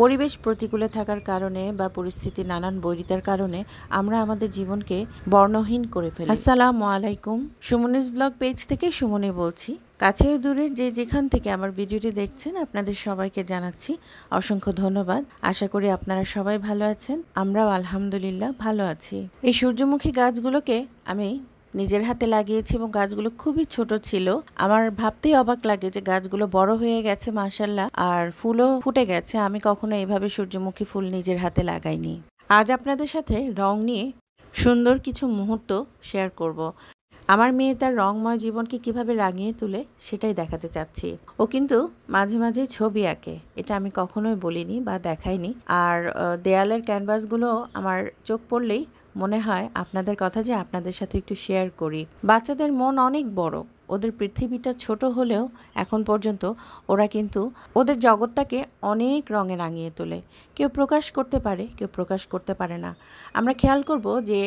পরিবেশ প্রতিকূলে থাকার কারণে বা পরিস্থিতি নানান বৈরিতার কারণে আমরা আমাদের জীবনকে বর্ণহীন করে ফেলি। আসসালামু আলাইকুম, সুমনিস ব্লগ পেজ থেকে সুমনি বলছি। কাছে দূরের যে যেখান থেকে আমার ভিডিওটি দেখছেন আপনাদের সবাইকে জানাচ্ছি অসংখ্য ধন্যবাদ। আশা করি আপনারা সবাই ভালো আছেন, আমরাও আলহামদুলিল্লাহ ভালো আছি। এই সূর্যমুখী গাছগুলোকে আমি নিজের হাতে লাগিয়েছি এবং গাছগুলো খুবই ছোট ছিল। আমার ভাবতেই অবাক লাগে যে গাছগুলো বড় হয়ে গেছে মাশাআল্লাহ, আর ফুলও ফুটে গেছে। আমি কখনো এভাবে সূর্যমুখী ফুল নিজের হাতে লাগাইনি। আজ আপনাদের সাথে রং নিয়ে সুন্দর কিছু মুহূর্ত শেয়ার করব। আমার মেয়ে তার রংময় জীবনকে কিভাবে রাঙিয়ে তুলে সেটাই দেখাতে চাচ্ছি। ও কিন্তু মাঝে মাঝে ছবি আঁকে, এটা আমি কখনোই বলিনি বা দেখাইনি। আর দেয়ালের ক্যানভাসগুলো আমার চোখ পড়লেই মনে হয় আপনাদের কথা যে আপনাদের সাথে একটু শেয়ার করি। বাচ্চাদের মন অনেক বড়, ওদের পৃথিবীটা ছোট হলেও এখন পর্যন্ত ওরা কিন্তু ওদের জগৎটাকে অনেক রঙে রাঙিয়ে তোলে। কেউ প্রকাশ করতে পারে, কেউ প্রকাশ করতে পারে না। আমরা খেয়াল করব যে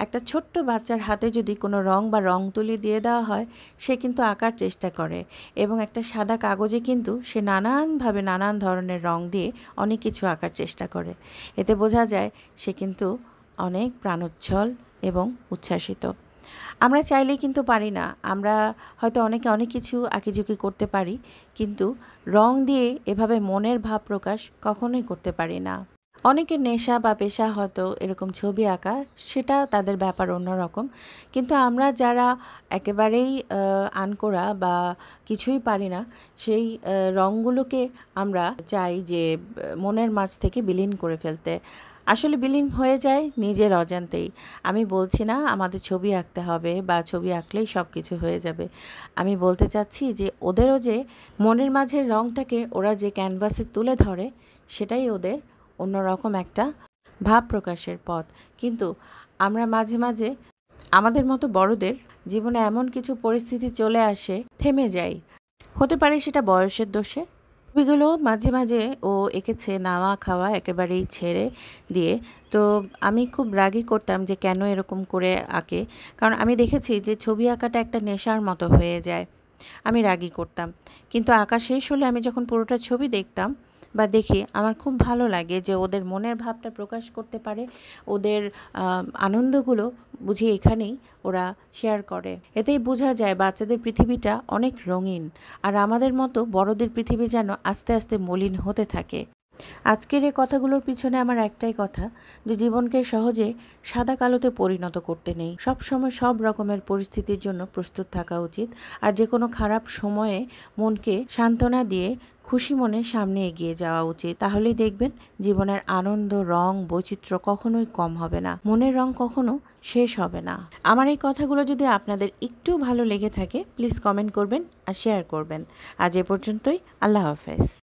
একটা ছোট্ট বাচ্চার হাতে যদি কোনো রং বা রং তুলি দিয়ে দেওয়া হয়, সে কিন্তু আঁকার চেষ্টা করে এবং একটা সাদা কাগজে কিন্তু সে নানানভাবে নানান ধরনের রং দিয়ে অনেক কিছু আঁকার চেষ্টা করে। এতে বোঝা যায় সে কিন্তু অনেক প্রাণোচ্ছল এবং উচ্ছ্বাসিত। আমরা চাইলেই কিন্তু পারি না। আমরা হয়তো অনেকে অনেক কিছু আঁকিঝুঁকি করতে পারি, কিন্তু রং দিয়ে এভাবে মনের ভাব প্রকাশ কখনোই করতে পারি না। অনেকের নেশা বা পেশা হয়তো এরকম ছবি আঁকা, সেটা তাদের ব্যাপার অন্যরকম। কিন্তু আমরা যারা একেবারেই আনকোড়া বা কিছুই পারি না, সেই রঙগুলোকে আমরা চাই যে মনের মাঝ থেকে বিলীন করে ফেলতে। আসলে বিলীন হয়ে যায় নিজের অজান্তেই। আমি বলছি না আমাদের ছবি আঁকতে হবে বা ছবি আঁকলেই সব কিছু হয়ে যাবে। আমি বলতে চাচ্ছি যে ওদেরও যে মনের মাঝের রঙটাকে ওরা যে ক্যানভাসে তুলে ধরে, সেটাই ওদের অন্যরকম একটা ভাব প্রকাশের পথ। কিন্তু আমরা মাঝে মাঝে আমাদের মতো বড়দের জীবনে এমন কিছু পরিস্থিতি চলে আসে, থেমে যাই। হতে পারে সেটা বয়সের দোষে। ছবিগুলো মাঝে মাঝে ও এঁকেছে নাওয়া খাওয়া একেবারেই ছেড়ে দিয়ে। তো আমি খুব রাগই করতাম যে কেন এরকম করে আঁকে, কারণ আমি দেখেছি যে ছবি আঁকাটা একটা নেশার মতো হয়ে যায়। আমি রাগই করতাম, কিন্তু আঁকা শেষ হলে আমি যখন পুরোটা ছবি দেখতাম বা দেখি, আমার খুব ভালো লাগে যে ওদের মনের ভাবটা প্রকাশ করতে পারে। ওদের আনন্দগুলো বুঝি এখানেই ওরা শেয়ার করে। এতেই বোঝা যায় বাচ্চাদের পৃথিবীটা অনেক রঙিন, আর আমাদের মতো বড়দের পৃথিবী যেন আস্তে আস্তে মলিন হতে থাকে। আজকের এই কথাগুলোর পিছনে আমার একটাই কথা, যে জীবনকে সহজে সাদা কালোতে পরিণত করতে নেই। সব সময় সব রকমের পরিস্থিতির জন্য প্রস্তুত থাকা উচিত। আর যে কোনো খারাপ সময়ে মনকে সান্ত্বনা দিয়ে খুশি মনে সামনে এগিয়ে যাওয়া উচিত। তাহলেই দেখবেন জীবনের আনন্দ, রং, বৈচিত্র্য কখনোই কম হবে না, মনের রং কখনো শেষ হবে না। আমার এই কথাগুলো যদি আপনাদের একটু ভালো লেগে থাকে, প্লিজ কমেন্ট করবেন আর শেয়ার করবেন। আজ এ পর্যন্তই। আল্লাহ হাফেজ।